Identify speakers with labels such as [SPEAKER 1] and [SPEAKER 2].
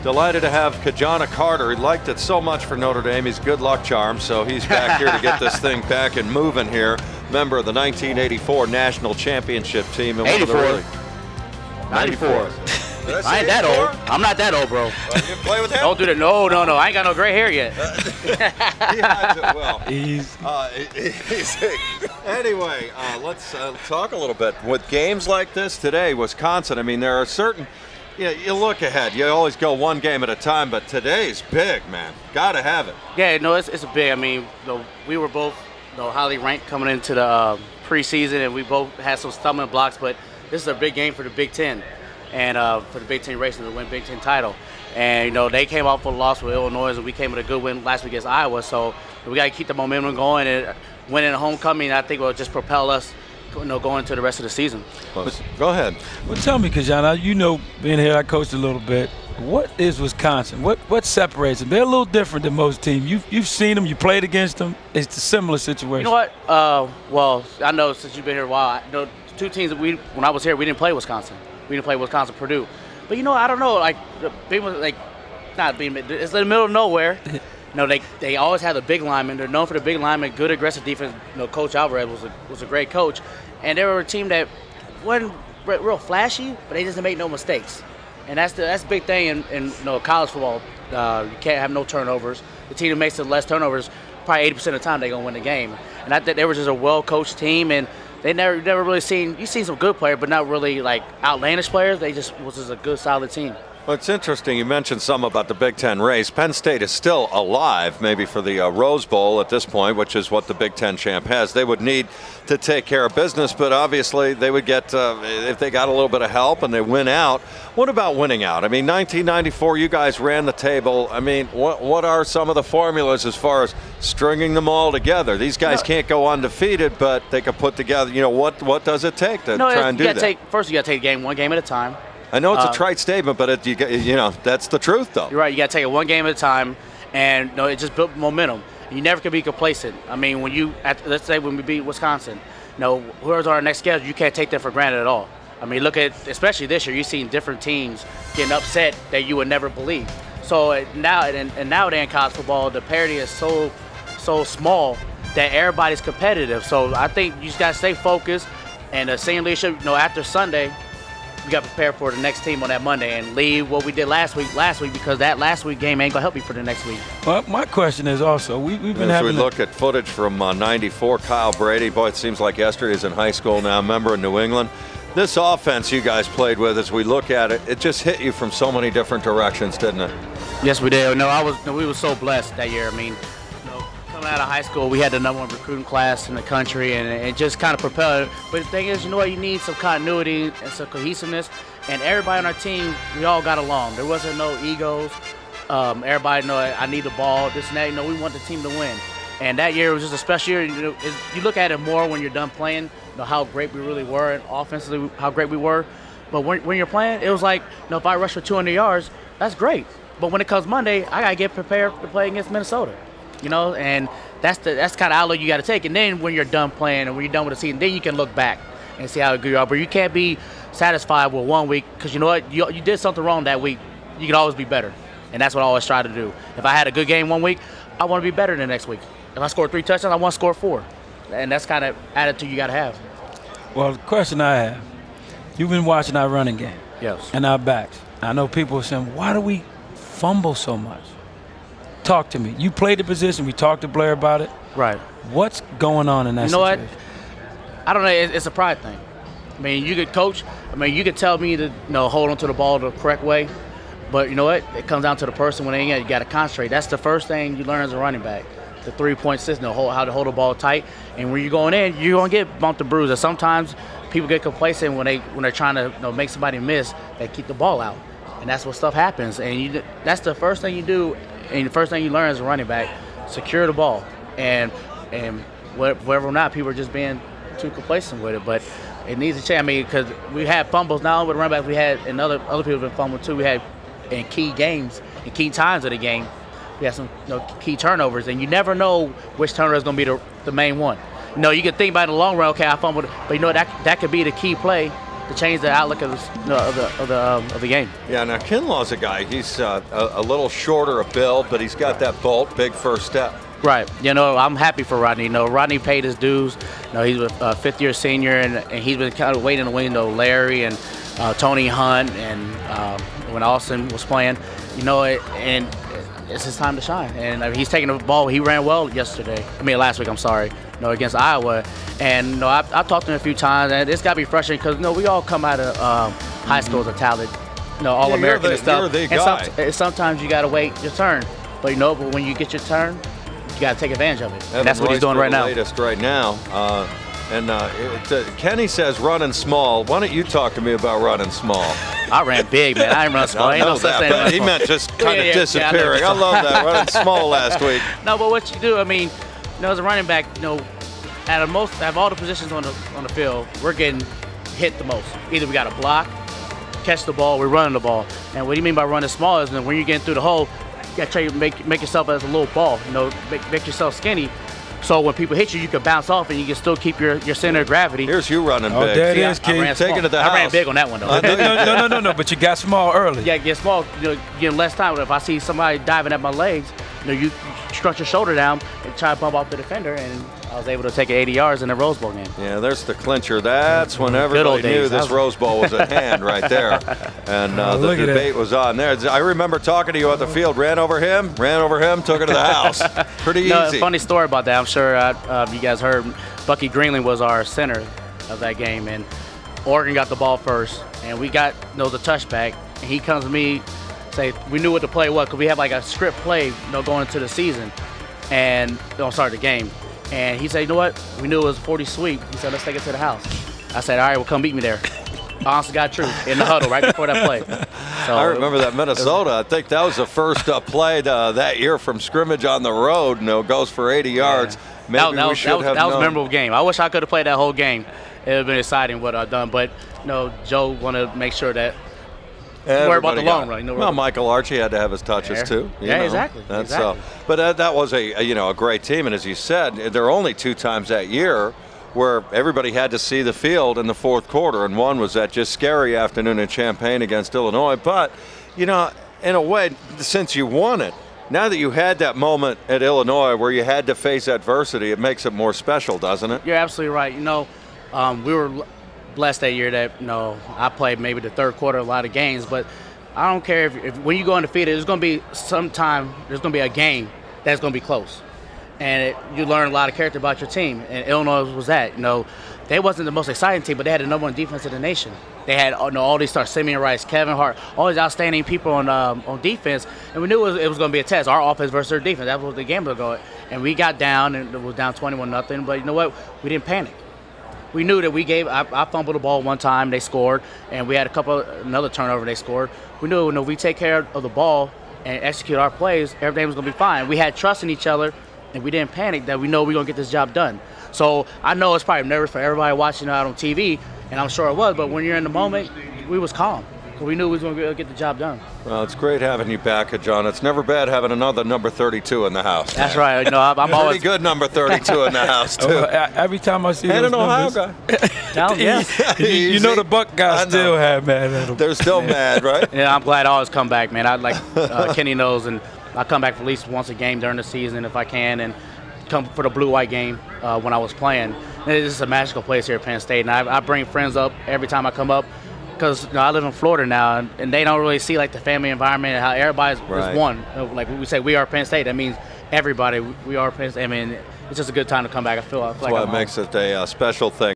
[SPEAKER 1] Delighted to have Ki-Jana Carter. He liked it so much for Notre Dame. He's good luck charm, so he's back here to get this thing back and moving here. Member of the 1984 National Championship team. And
[SPEAKER 2] 84.
[SPEAKER 1] 94.
[SPEAKER 2] I ain't that old. I'm not that old, bro.
[SPEAKER 1] You play with him?
[SPEAKER 2] Don't do that. No. I ain't got no gray hair yet.
[SPEAKER 1] He hides it well. Anyway, let's talk a little bit. With games like this today, Wisconsin, I mean, there are certain, you look ahead. You always go one game at a time, but today's big, man. Got to have it.
[SPEAKER 2] Yeah, no, it's a big. I mean, we were both highly ranked coming into the preseason, and we both had some stumbling blocks, but this is a big game for the Big Ten. And for the Big Ten race to win Big Ten title. And, they came off with a loss with Illinois, and we came with a good win last week against Iowa. So we got to keep the momentum going, and winning a homecoming, I think, will just propel us, going into the rest of the season.
[SPEAKER 1] Go ahead.
[SPEAKER 3] Well, tell me, Ki-Jana, being here, I coached a little bit. What is Wisconsin? What separates them? They're a little different than most teams. You've seen them. You played against them. It's a similar situation.
[SPEAKER 2] You know what? Well, I know since you've been here a while, I know two teams that when I was here, we didn't play Wisconsin. We didn't play Wisconsin, Purdue. But, I don't know, it's in the middle of nowhere. They always have the big linemen. They're known for the big linemen, good aggressive defense. Coach Alvarez was a great coach. And they were a team that wasn't real flashy, but they just didn't make no mistakes. And that's the big thing in college football. You can't have no turnovers. The team that makes the less turnovers, probably 80% of the time they're going to win the game. And I think they were just a well-coached team, and they never really seen some good players, but not really like outlandish players. They just was just a good, solid team.
[SPEAKER 1] Well, it's interesting. You mentioned something about the Big Ten race. Penn State is still alive, maybe for the Rose Bowl at this point, which is what the Big Ten champ has. They would need to take care of business, but obviously they would get, if they got a little bit of help and they win out. What about winning out? I mean, 1994, you guys ran the table. I mean, what are some of the formulas as far as stringing them all together? These guys can't go undefeated, but they can put together, what does it take to try and do that?
[SPEAKER 2] First, you got to take a game one game at a time.
[SPEAKER 1] I know it's a trite statement, but that's the truth, though.
[SPEAKER 2] You're right. You got to take it one game at a time, and it just built momentum. You never can be complacent. I mean, let's say when we beat Wisconsin, whoever's on our next schedule, you can't take that for granted at all. I mean, look at, especially this year, you've seen different teams getting upset that you would never believe. So nowadays in college football, the parity is so small that everybody's competitive. So I think you just got to stay focused, and the same leadership, after Sunday, we got prepared for the next team on that Monday and leave what we did last week because that last week game ain't going to help you for the next week.
[SPEAKER 3] Well, my question is also, we've been having...
[SPEAKER 1] As we look at footage from 94, Kyle Brady, boy, it seems like yesterday he's in high school now, member of New England. This offense you guys played with, as we look at it, it just hit you from so many different directions, didn't it?
[SPEAKER 2] Yes, we did. We were so blessed that year. I mean, coming out of high school, we had the #1 recruiting class in the country, and it just kind of propelled it. But the thing is, you need some continuity and some cohesiveness, and everybody on our team, we all got along. There wasn't no egos. Everybody I need the ball, this and that. We want the team to win. And that year was just a special year. You look at it more when you're done playing, how great we really were, and offensively how great we were. But when you're playing, it was like, if I rush for 200 yards, that's great. But when it comes Monday, I got to get prepared to play against Minnesota. And that's kind of outlook you got to take. And then when you're done playing and when you're done with the season, then you can look back and see how good you are. But you can't be satisfied with 1 week because you did something wrong that week. You can always be better, and that's what I always try to do. If I had a good game 1 week, I want to be better the next week. If I scored 3 touchdowns, I want to score 4, and that's kind of attitude you got to have.
[SPEAKER 3] Well, the question I have, you've been watching our running game,
[SPEAKER 2] yes,
[SPEAKER 3] and our backs. I know people are saying, why do we fumble so much? Talk to me. You played the position. We talked to Blair about it.
[SPEAKER 2] Right.
[SPEAKER 3] What's going on in that situation?
[SPEAKER 2] What? I don't know. It's a pride thing. I mean, you could coach. I mean, you could tell me to hold on to the ball the correct way, but you know what? It comes down to the person when you got to concentrate. That's the first thing you learn as a running back. The 3-point system, how to hold the ball tight. And when you're going in, you're gonna get bumped and bruised. And sometimes people get complacent when they're trying to make somebody miss. They keep the ball out, and that's what stuff happens. And that's the first thing you do. And the first thing you learn as a running back, secure the ball. And whether or not people are just being too complacent with it. But it needs to change. I mean, because we had fumbles now with running backs. We had, and other people have been fumbling too. We had in key games, in key times of the game, we had some key turnovers. And you never know which turnover is going to be the main one. You can think about it in the long run, okay, I fumbled. But that could be the key play to change the outlook of the game.
[SPEAKER 1] Yeah, now Kinlaw's a guy. He's a little shorter of build, but he's got that bolt, big first step.
[SPEAKER 2] Right. I'm happy for Rodney. Rodney paid his dues. He's a fifth-year senior, and he's been kind of waiting in the wing. Larry and Tony Hunt, and when Austin was playing, and it's his time to shine. And he's taking the ball. He ran well last week. I'm sorry. Against Iowa. And I've talked to him a few times, and it's got to be frustrating because we all come out of high school as a talent, All-American and stuff.
[SPEAKER 1] You're the guy.
[SPEAKER 2] And sometimes you got to wait your turn. But but when you get your turn, you got to take advantage of it. And that's what he's doing right now.
[SPEAKER 1] Latest right now. Kenny says running small. Why don't you talk to me about running small?
[SPEAKER 2] I ran big, man. I didn't run small.
[SPEAKER 1] I know that, but he meant just kind of disappearing. I love that, running small last week.
[SPEAKER 2] No, but what you do, as a running back, out of all the positions on the field, we're getting hit the most. Either we got to block, catch the ball, we're running the ball. And what do you mean by running small is when you're getting through the hole, you got to try to make yourself as a little ball, make yourself skinny. So when people hit you, you can bounce off and you can still keep your center of gravity.
[SPEAKER 1] Here's you running big.
[SPEAKER 3] There it is, Kid.
[SPEAKER 1] Taking it to the house.
[SPEAKER 2] I ran big on that one, though.
[SPEAKER 3] No, but you got small early.
[SPEAKER 2] Yeah, get small. You get less time. If I see somebody diving at my legs, you stretch your shoulder down and try to bump off the defender, and I was able to take it 80 yards in the Rose Bowl game.
[SPEAKER 1] Yeah, there's the clincher. That's when everybody knew this Rose Bowl was at hand right there. And the debate was on there. I remember talking to you at the field, ran over him, took it to the house. Pretty easy.
[SPEAKER 2] Funny story about that. I'm sure you guys heard Bucky Greenlee was our center of that game, and Oregon got the ball first, and we got the touchback, and he comes to me, say we knew what the play was because we have like a script play going into the season, and don't start the game. And he said, you know what? We knew it was 40 sweep. He said, let's take it to the house. I said, all right, well, come beat me there. Honest to God truth, in the huddle right before that play. So,
[SPEAKER 1] I remember that Minnesota. I think that was the first play that year from scrimmage on the road. Goes for 80 yards. Maybe
[SPEAKER 2] that
[SPEAKER 1] we should have known.
[SPEAKER 2] Was a memorable game. I wish I could have played that whole game. It would have been exciting what I've done. But Joe wanted to make sure that worry about the long run.
[SPEAKER 1] Well, Michael Archie had to have his touches too.
[SPEAKER 2] Exactly.
[SPEAKER 1] That's but that was a great team, and as you said, there were only 2 times that year where everybody had to see the field in the fourth quarter, and one was that just scary afternoon in Champaign against Illinois. But in a way, since you won it, now that you had that moment at Illinois where you had to face adversity, it makes it more special, doesn't it?
[SPEAKER 2] You're absolutely right. We were blessed that year that I played maybe the third quarter of a lot of games, but I don't care if when you go undefeated, there's going to be there's going to be a game that's going to be close, and you learn a lot of character about your team. And Illinois was that. They wasn't the most exciting team, but they had the number 1 defense in the nation. They had all these stars: Simeon Rice, Kevin Hart, all these outstanding people on defense, and we knew it was going to be a test. Our offense versus their defense. That was the game was going. And we got down, and it was down 21-0. But you know what? We didn't panic. We knew that I fumbled the ball one time, they scored, and we had another turnover, they scored. We knew if we take care of the ball and execute our plays, everything was going to be fine. We had trust in each other, and we didn't panic that we know we're going to get this job done. So I know it's probably nervous for everybody watching out on TV, and I'm sure it was, but when you're in the moment, we was calm. We knew we was going to get the job done.
[SPEAKER 1] Well, it's great having you back, Ki-Jana. It's never bad having another number 32 in the house.
[SPEAKER 2] That's right. I'm always
[SPEAKER 1] pretty good number 32 in the house too.
[SPEAKER 3] Every time I see
[SPEAKER 1] and
[SPEAKER 3] those
[SPEAKER 1] an Ohio
[SPEAKER 3] numbers,
[SPEAKER 1] guy.
[SPEAKER 3] you know the Buck guys still have mad at them.
[SPEAKER 1] They're still mad, right?
[SPEAKER 2] Yeah, I'm glad I always come back, man. I like Kenny knows, and I come back for at least once a game during the season if I can, and come for the blue-white game when I was playing. This is a magical place here at Penn State, and I bring friends up every time I come up. Because I live in Florida now, and they don't really see like the family environment and how everybody's is one. Like we say, we are Penn State. That means everybody. We are Penn State. It's just a good time to come back. I feel
[SPEAKER 1] That's
[SPEAKER 2] like
[SPEAKER 1] why it makes it a special thing.